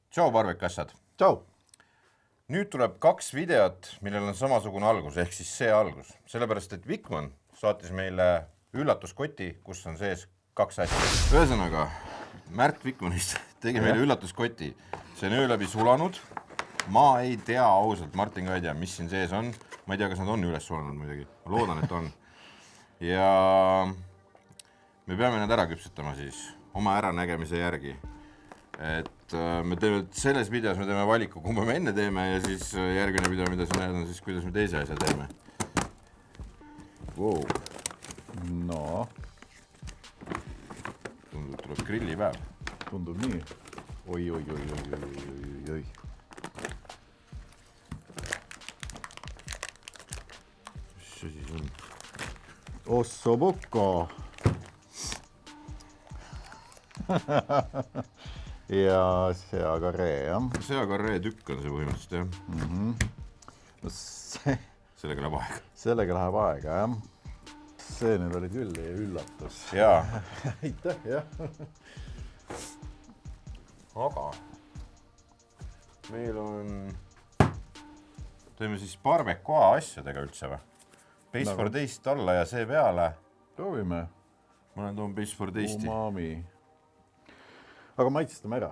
Tšau, parvekassad! Tšau! Nüüd tuleb 2 videot, millel on samasugune algus, ehk siis see algus. Sellepärast, et Vikman saatis meile üllatuskoti, kus on sees 2 asja. Ühesõnaga, Märt Vikmanist tegi meile üllatuskoti. See on öö läbi sulanud. Ma ei tea ausalt, Martin ka ei tea, mis siin sees on. Ma ei tea, kas nad on üles sulanud muidugi. Ma loodan, et on. Ja me peame need ära küpsetama siis oma äranägemise järgi. Et me teeme selles videos, me teeme valiku, kumba me enne teeme ja siis järgmine video, mida sa näed, on siis, kuidas me teise asja teeme. Wow. No. Tundub, tuleb grillipäev. Tundub nii. Oi. Mis see siis on? Ossoboko. Ja seakarree, jah. Seakarree tükk on see põhimõtteliselt, jah. No Sellega läheb aega. Sellega läheb aega, jah. See nüüd oli küll üllatus. Jaa. Aitäh, jah. Aga meil on... Teeme siis barbecoa asjadega üldse või? Base for taste alla ja see peale. Proovime. Ma toon Base for taste'i. Umami. Aga maitsestame ära.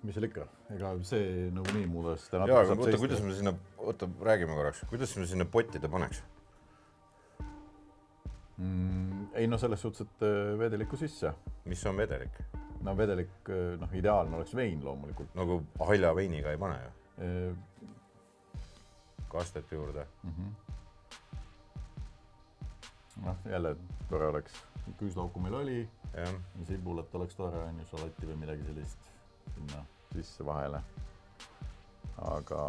Mis seal ikka? Ega see nagu nii muudas. Jaa, aga oota, kuidas me sinna... Oota, räägime korraks. Kuidas me sinna pottide paneks? Ei, no selles suhtes, et vedelikku sisse. Mis on vedelik? No vedelik, ideaalne oleks vein loomulikult. Nagu halja veiniga ei pane ju? Kastet juurde. Jälle tore oleks. Küüslauku meil oli. Ja sibulat oleks tore, on ju salati või midagi sellist sinna sisse vahele. Aga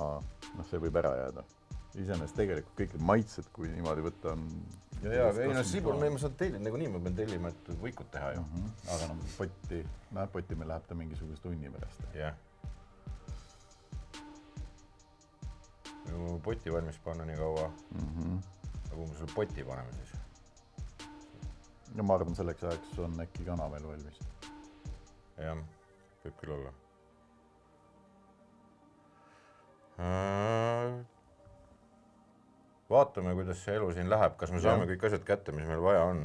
see võib ära jääda. Iseenesest tegelikult kõik maitsed, kui niimoodi võtta on... Jaa, ei no sibul, ma saan tellida nagu nii, ma pean tellima, et võikut teha ju. Aga potti meil läheb ta mingisugust tunni pärast. Jah. Poti valmis panna nii kaua. Aga kui me selle poti paneme siis? Ja ma arvan, selleks ajaks on äkki kana veel valmis. Jah, võib küll olla. Vaatame, kuidas see elu siin läheb. Kas me saame kõik asjad kätte, mis meil vaja on,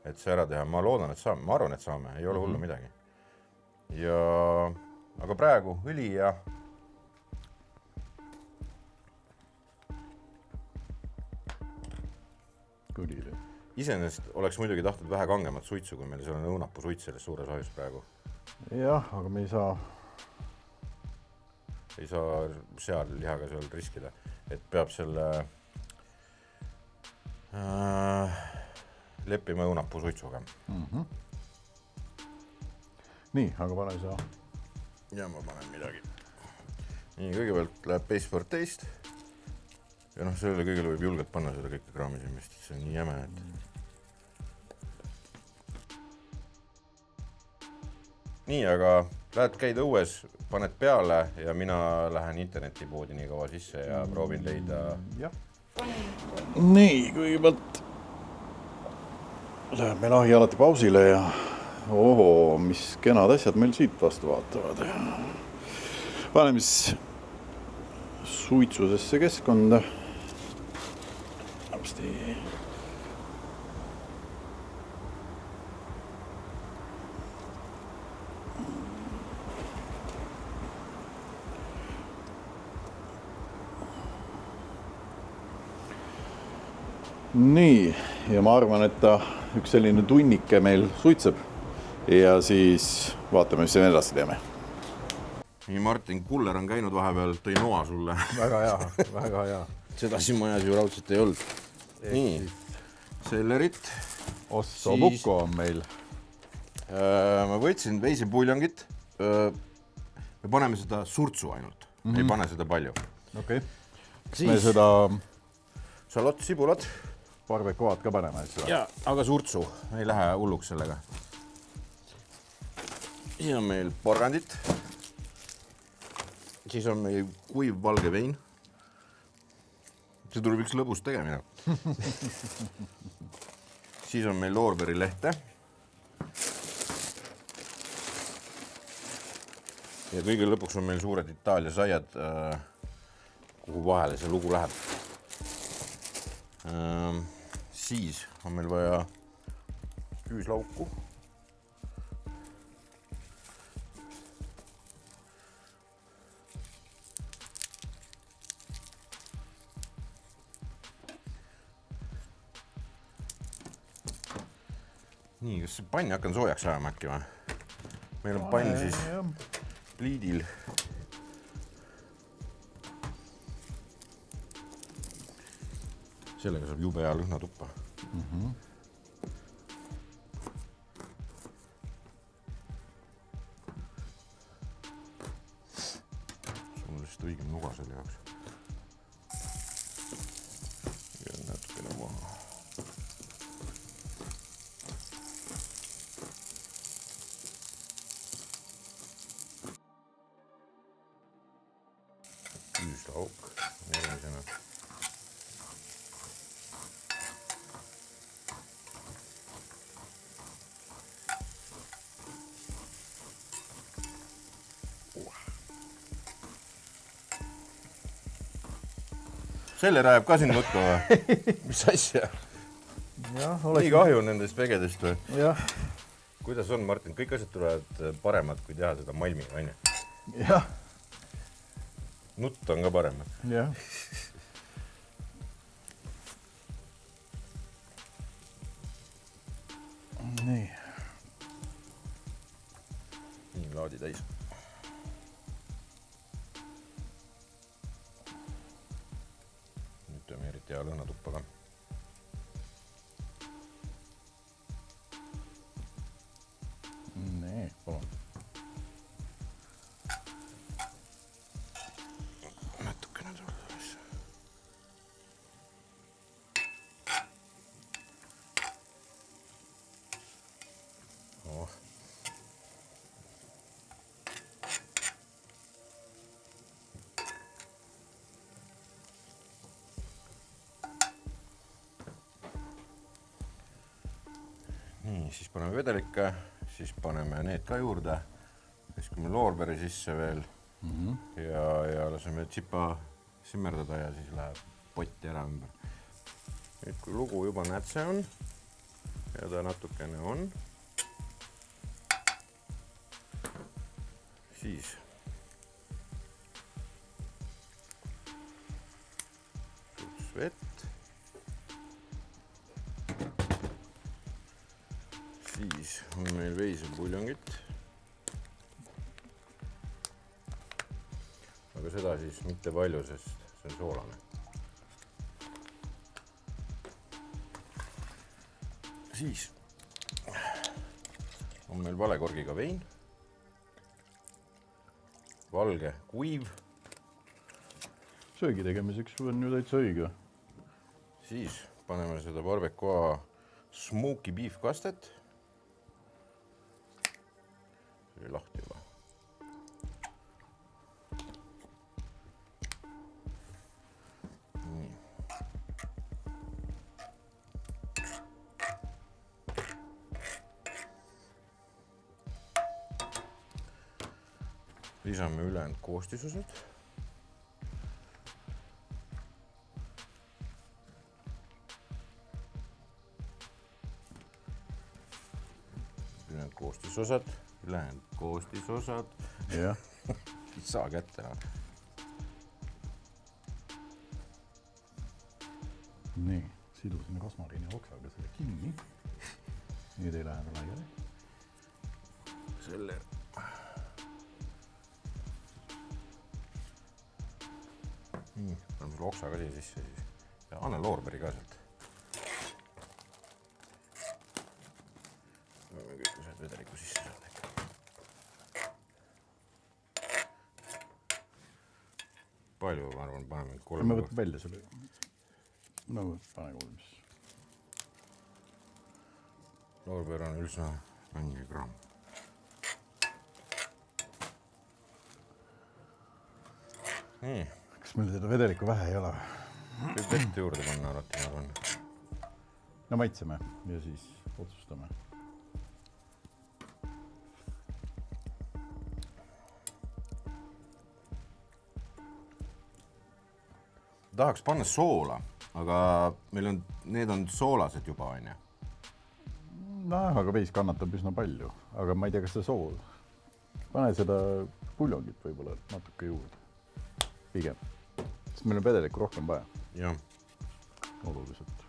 et see ära teha? Ma loodan, et saame. Ma arvan, et saame. Ei ole hullu midagi. Aga praegu õli ja... Kõlile. Iseenesest oleks muidugi tahtnud vähe kangemat suitsu, kui meil seal on õunapuu suits selles suures ahjus praegu. Jah, aga me ei saa seal lihaga seal riskida. Et peab selle leppima õunapuu suitsuga. Nii, aga pane sa. Ja ma panen midagi. Nii, kõigepealt läheb Base for taste. Ja sellele kõigele võib julgelt panna seda kõike kraami siin, mis see on nii jäme, et... Nii, aga lähed käid õues, paned peale ja mina lähen internetipoodi nii kaua sisse ja proovin leida... Jah. Nii, kõigepealt läheb meil ahi alati pausile ja mis kenad asjad meil siit vastu vaatavad. Paneme siis suitsusesse keskkonda. Nii, ja ma arvan, et ta üks selline tunnike meil suitseb ja siis vaatame, mis me edasi teeme. Nii, Martin, kuller on käinud vahepeal, tõi noa sulle. Väga hea, väga hea. Seda siin majas ju raudselt ei olnud. Nii, sellerit. Ossobuko on meil. Ma võtsin veisipuljongit. Me paneme seda surtsu ainult. Ei pane seda palju. Okei. Kas me seda... Salot, sibulat. Barbecoad ka paneme. Ja, aga surtsu. Ei lähe hulluks sellega. Siin on meil porgandit. Siis on meil kuiv valge vein. See tuleb üks lõbus tegemine. Siis on meil loorberi lehte. ja kõige lõpuks on meil suured Itaalia saiad, kuhu vahele see lugu läheb. Siis on meil vaja küüslauku. Nii, kas see pann hakkan soojaks ajama äkki või? Meil on pann siis pliidil. Sellega saab jube hea lõhnatuppa. Sul on lihtsalt õigem nuga selle jaoks. Ja natukene maha. Küüslauk järgmisena. Selle rääb ka siin nuttu või? Mis asja? Nii kahju nendest vegedest või? Jah. Kuidas on, Martin? Kõik asjad tulevad paremad, kui teha seda malmiga, on ju? Jah. Nutt on ka parem. Jah. Nii. Nii, laadi täis. Nüüd teeme eriti hea lõhnatuppa ka. Nii, palun. Natukene tulles. Oh. Nii, siis paneme vedelikke, siis paneme need ka juurde. Viskame loorberi sisse veel ja laseme tsipa simmerdada ja siis läheb potti ära ümber. Nüüd kui lugu juba nätse on ja ta natukene on, siis tuts vett, siis on meil veisepuljongit, aga seda siis mitte palju, sest see on soolane. Siis on meil valekorgiga vein, valge kuiv. Söögi tegemiseks on ju täitsa õige. Siis paneme seda barbecoa smoky beef kastet. See oli lahti juba. Nii. Lisame ülejäänud koostisosad. Ülejäänud koostisosad. Jah. Ei saa kätte. Nii, sidusin rosmariini oksaga selle kinni. Nüüd ei lähe laiali. Selle nii, on sul oksa ka siia sisse siis. Ja anna loorberi ka sealt. Võime kõik sealt vedeliku sisse saada. Palju, ma arvan, paneme 3. Me võtame välja selle. No, pane kolmis. Loorber on üsna 10 gramm. Nii. Kas meil seda vedelikku vähe ei ole? Võib vett juurde panna alati, ma arvan. No maitseme ja siis otsustame. tahaks panna soola, aga meil on, need on soolased juba, on ju. Noh, aga veis kannatab üsna palju, aga ma ei tea, kas see sool. Pane seda puljongit võib-olla natuke juurde. Pigem. Sest meil on vedelikku rohkem vaja. Jah. Oluliselt.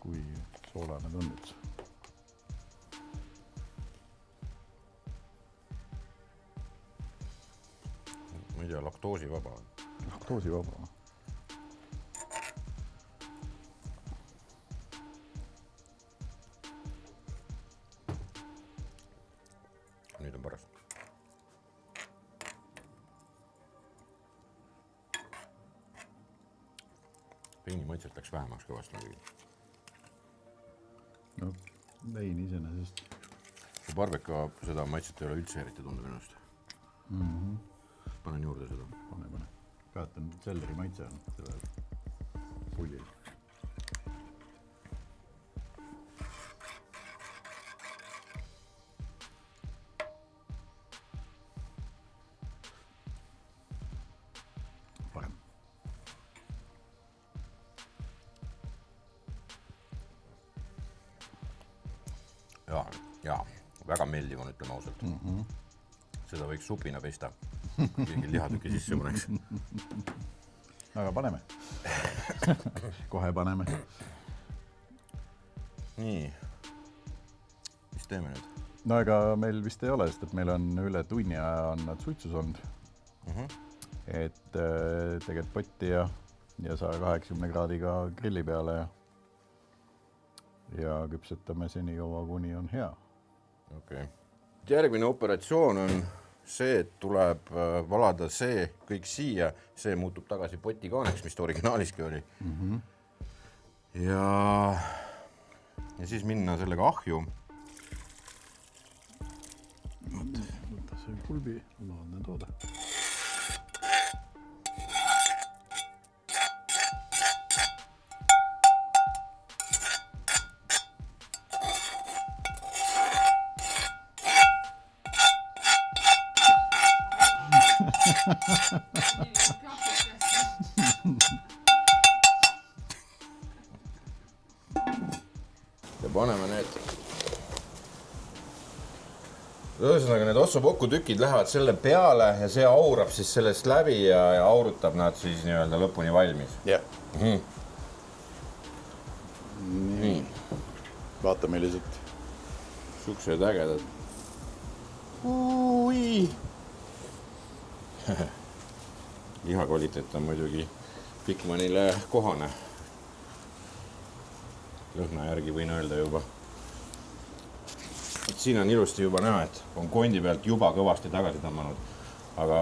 Kui soolane on üldse. Ma ei tea, laktoosivaba on. Laktoosivaba. Nüüd on paras. Veini maitselt läks vähemaks kõvasti muidugi. No, vein iseenesest. Kui barbeka seda maitset ei ole üldse eriti tunda minust. Panen juurde seda. Pane. Peatan selleri maitse on selle pullil. Parem. Jaa, väga meeldiv on, ütleme ausalt. Seda võiks supina pesta. Mingi lihatüki sisse mõneks. Aga paneme. Kohe paneme. Nii. Mis teeme nüüd? No ega meil vist ei ole, sest et meil on üle tunni aja on nad suitsus olnud. Et tegelikult potti ja 180 kraadiga grilli peale ja küpsetame seni kaua, kuni on hea. Okay. Järgmine operatsioon on see, et tuleb valada see kõik siia, see muutub tagasi potikaaneks, mis ta originaaliski oli. Ja siis minna sellega ahju. Võta see kulbi, laadne toode. Ja paneme need. Ühesõnaga, need ossupokku tükid lähevad selle peale ja see aurab siis sellest läbi ja aurutab nad siis nii-öelda lõpuni valmis. Jah. Nii. Vaata millised. Suksed ägedad. Ui! Liha kvaliteet on muidugi Pikmanile kohane. Lõhna järgi võin öelda juba. Et siin on ilusti juba näha, et on kondi pealt juba kõvasti tagasi tõmmanud. Aga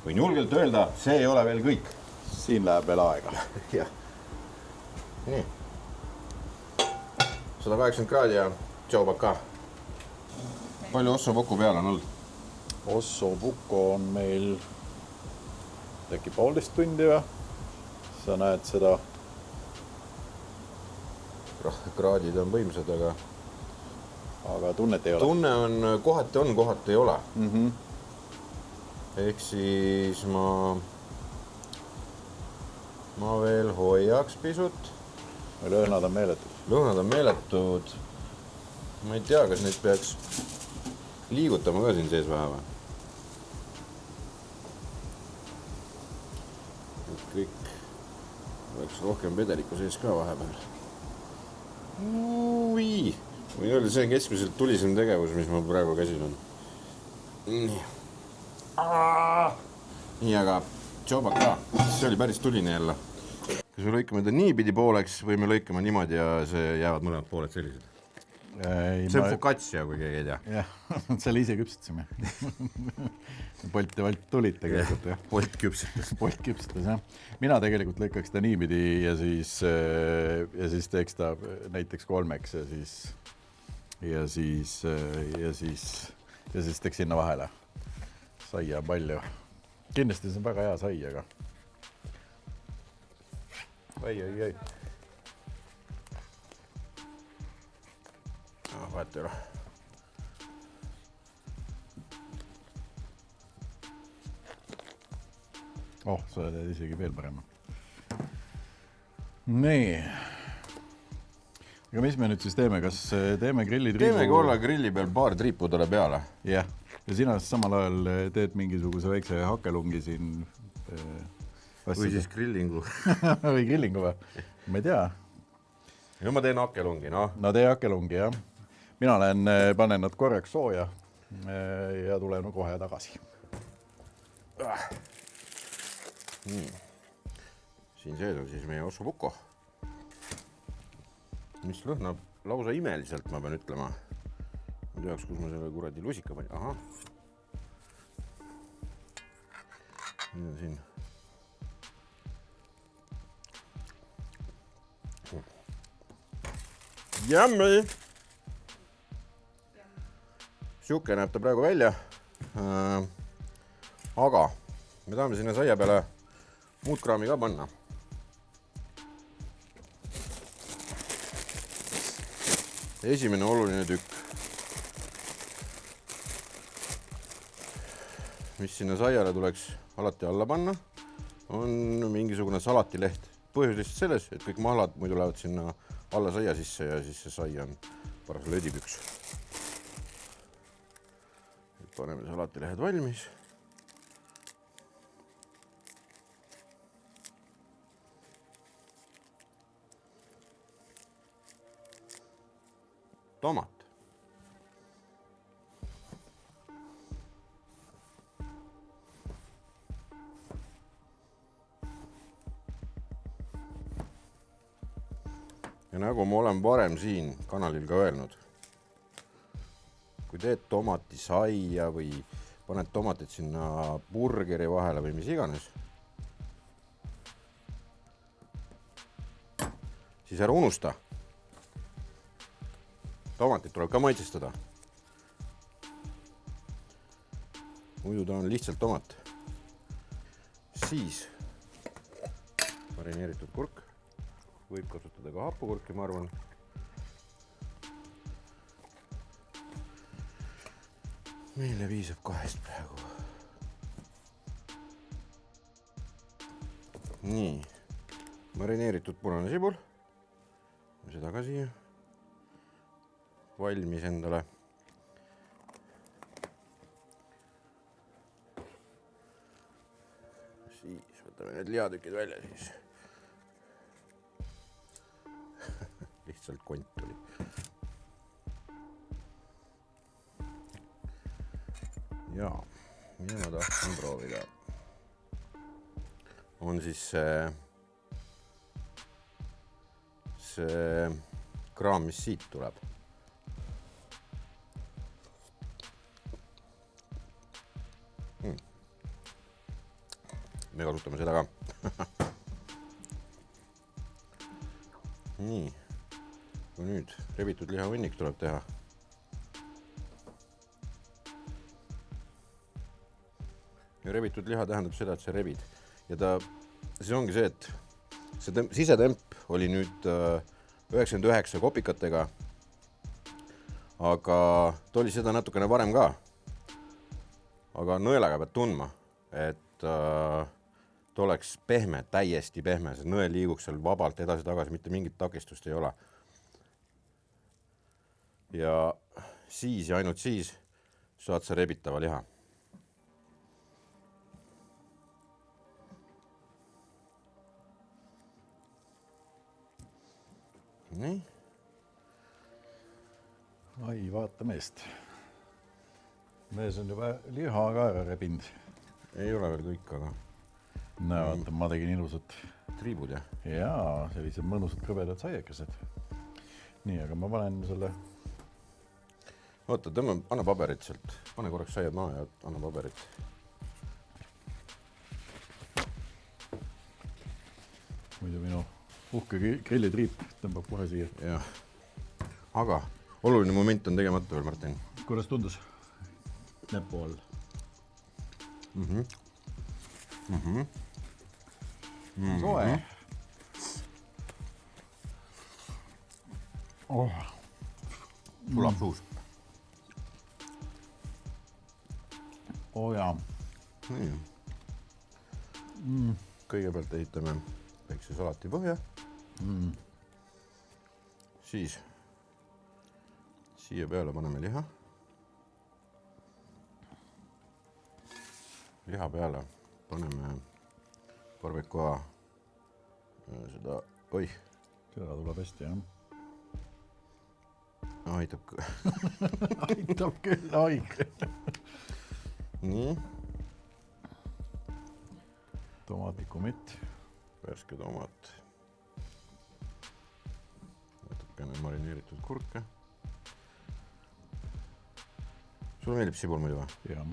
võin julgelt öelda, see ei ole veel kõik. Siin läheb veel aega. Jah. Nii. 180 kraadi ja tšau baka. Palju ossupokku peal on olnud? Ossupukko on meil äkki 1,5 tundi või? Sa näed seda? Kraadid on võimsad, aga tunnet ei ole. Tunne on, kohati ei ole. Ehk siis ma veel hoiaks pisut. Lõhnad on meeletud. Lõhnad on meeletud. Ma ei tea, kas neid peaks liigutama ka siin sees vähe või? Kõik oleks rohkem vedelikku sees ka vahepeal. Ui! Võin öelda, see on keskmiselt tulisem tegevus, mis ma praegu käsil on. Nii. Nii, aga tšoba ka. See oli päris tuline jälle. Kas me lõikame ta niipidi pooleks või me lõikame niimoodi ja see jäävad mõlemad pooled sellised? See on focaccia, kui keegi ei tea. Jah, selle ise küpsetasime. Polt ja Valt tulid tegelikult. Polt küpsetas. Polt küpsetas, jah. Mina tegelikult lõikaks ta niipidi ja siis teeks ta näiteks 3 ja siis teeks sinna vahele. Saia palju. Kindlasti see on väga hea sai, aga Ai. Vahet ei ole. Oh, sa oled isegi veel parem. Nii. Aga mis me nüüd siis teeme? Kas teeme grillitriibu? Teeme korra grilli peal paar triipu tule peale. Jah. Ja sina samal ajal teed mingisuguse väikse hakelungi siin. Või siis grillingu. Või grillingu või? Ma ei tea. Ja ma teen hakelungi, noh. No tee hakelungi, jah. Mina panen nad korraks sooja ja tulen kohe tagasi. Nii. Siin sees on siis meie ossobuco, mis lõhnab lausa imeliselt, ma pean ütlema. Ma teaks, kus ma selle kuradi lusika panin. Aha. Nüüd on siin. Yummy! Siuke näeb ta praegu välja. Aga me tahame sinna saia peale muud kraami ka panna. Esimene oluline tükk, mis sinna saiale tuleks alati alla panna, on mingisugune salatileht. Põhjus lihtsalt selles, et kõik mahlad muidu lähevad sinna alla saia sisse ja siis see sai on paras löödipüks. Paneme salatilehed valmis. Tomat. Ja nagu ma olen varem siin kanalil ka öelnud, kui teed tomatisaia või paned tomatid sinna burgeri vahele või mis iganes, siis ära unusta. Tomatit tuleb ka maitsestada. Muidu ta on lihtsalt tomat. Siis marineeritud kurk. Võib kasutada ka hapukurki, ma arvan. Meile piisab 2 praegu. Nii. Marineeritud punane sibul. Seda ka siia. Valmis endale. Siis võtame need lihatükid välja siis. Lihtsalt kont tuli. Ja, mida ma tahtsin proovida. On siis see kraam, mis siit tuleb. Me kasutame seda ka. Nii. Kui nüüd rebitud lihahunnik tuleb teha. Ja rebitud liha tähendab seda, et sa rebid. Ja see ongi see, et see sisetemp oli nüüd 99 kopikatega, aga ta oli seda natukene varem ka. Aga nõelaga pead tundma, et ta oleks pehme, täiesti pehme, see nõel liiguks seal vabalt edasi-tagasi, mitte mingit takistust ei ole. Ja siis ja ainult siis saad sa rebitava liha. Nii. Ai, vaata meest. Mees on juba liha ka ära rebind. Ei ole veel kõik, aga... Näe, vaata, ma tegin ilusat. Triibud, jah? Jaa, sellised mõnusad krõbedad saiekesed. Nii, aga ma panen selle... Oota, anna paberit sealt. Pane korraks saiad maha ja anna paberit. Muidu minu uhke grillitriip tõmbab kohe siia. Jah. Aga oluline moment on tegemata veel, Martin. Kuidas tundus? Näpu all. Soe. Sulab suus. Jaa. Kõigepealt ehitame väikse salati põhja. Siis siia peale paneme liha. Liha peale paneme barbecua seda, seda tuleb hästi, jah. Aitab Aitab küll, aig. Nii. Tomaatikumett. Värske tomat. Natukene marineeritud kurke. Sulle meeldib sibul muidu või? Jah.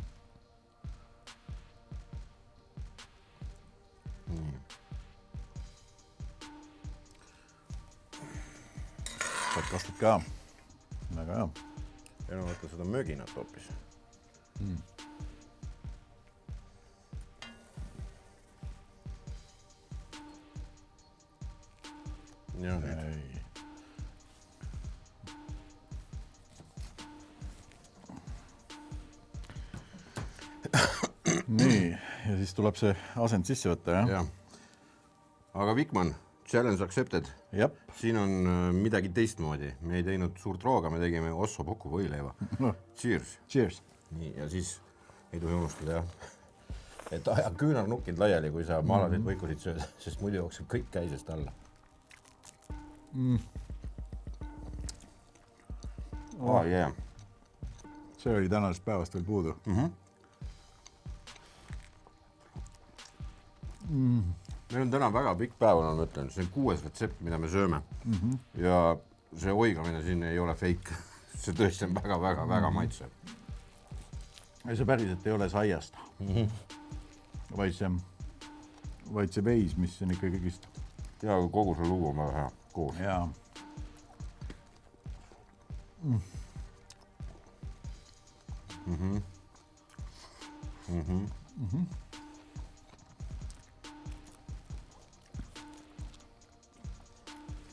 Nii. Kastid ka. Väga hea. Ja no võtta seda möginat hoopis. Ja nüüd. Nii, ja siis tuleb see asend sisse võtta, jah? Ja. Aga Vikman, challenge accepted. Jep. Siin on midagi teistmoodi. Me ei teinud suurt rooga, me tegime ossobuku võileiva. Cheers. Cheers. Nii, ja siis ei tohi unustada, jah. Et aja küünarnukid laiali, kui sa maalasid võikusid sööd, sest muidu jookseb kõik käisest alla. Yeah. See oli tänasest päevast veel puudu. Meil on täna väga pikk päev, ma ütlen. See on 6 retsept, mida me sööme. Ja see oigamine siin ei ole fake. See tõesti on väga maitsev. Ja see päriselt ei ole saiast. Vaid see veis, mis on ikka kõigist. Ja kogu see lugu on väga hea. Koos. Jaa.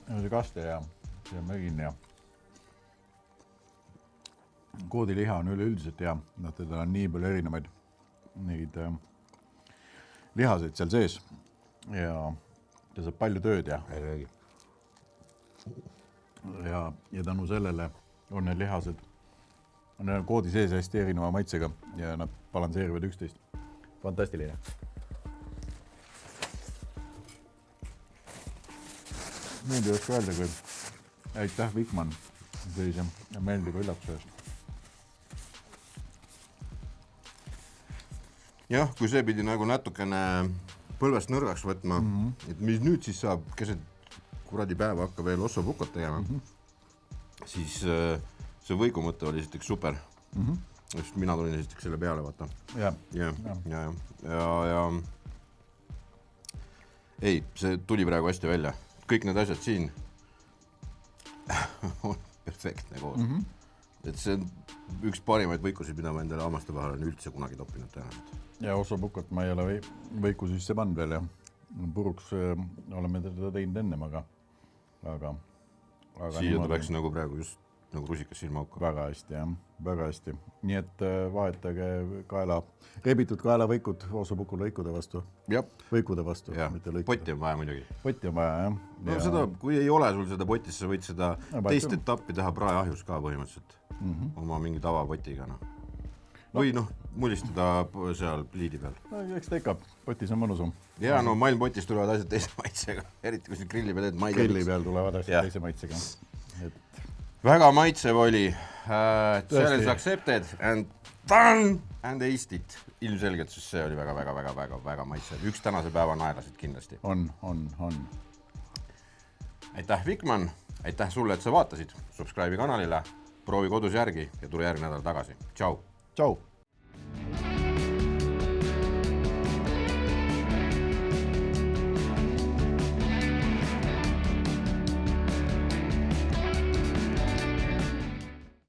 Ja see kaste ja mögin ja koodiliha on üleüldiselt hea. Teda on nii palju erinevaid neid lihaseid seal sees ja ta saab palju tööd ja tänu sellele on need lihased on koodi sees hästi erineva maitsega ja nad balanseerivad üksteist. Fantastiline. Nüüd ei oska öelda, kui aitäh Vikman sellise meeldiva üllatuse eest. Jah, kui see pidi nagu natukene põlvest nõrgaks võtma, et mis nüüd siis saab keset kuradi päeva hakka veel ossabukot tegema, siis see võigu mõte oli esiteks super. Just mina tulin esiteks selle peale, vaata. Ja. Ei, see tuli praegu hästi välja. Kõik need asjad siin on perfektne koos. Et see on üks parimaid võikusid, mida ma endale hammaste vahel on üldse kunagi toppinud tõenäoliselt. Ja ossabukot ma ei ole võiku sisse pannud veel ja puruks oleme teda teinud ennem, aga siia ta läks nagu praegu just nagu rusikas silmauka. Väga hästi, jah. Väga hästi. Nii et vahetage rebitud kaelavõikud ossabukul lõikude vastu. Võikude vastu. Potti on vaja muidugi. Potti on vaja, jah. No seda, kui ei ole sul seda potis, sa võid seda teist etappi teha praeahjus ka põhimõtteliselt. Oma mingi tavapotiga. Või mullistada seal pliidi peal. Eks ta ikka, potis on mõnusam. Ja maailmpotis tulevad asjad teise maitsega. Eriti kui siin grilli peal teed. Grilli peal tulevad asjad teise maitsega. Väga maitsev oli. Challenge accepted and done and eat it. Ilmselgelt, sest see oli väga maitsev. Üks tänase päeva naelasid kindlasti. On. Aitäh, Vikman. Aitäh sulle, et sa vaatasid. Subscribe'i kanalile. Proovi kodus järgi ja tule järgmine nädal tagasi. Tšau. Tšau.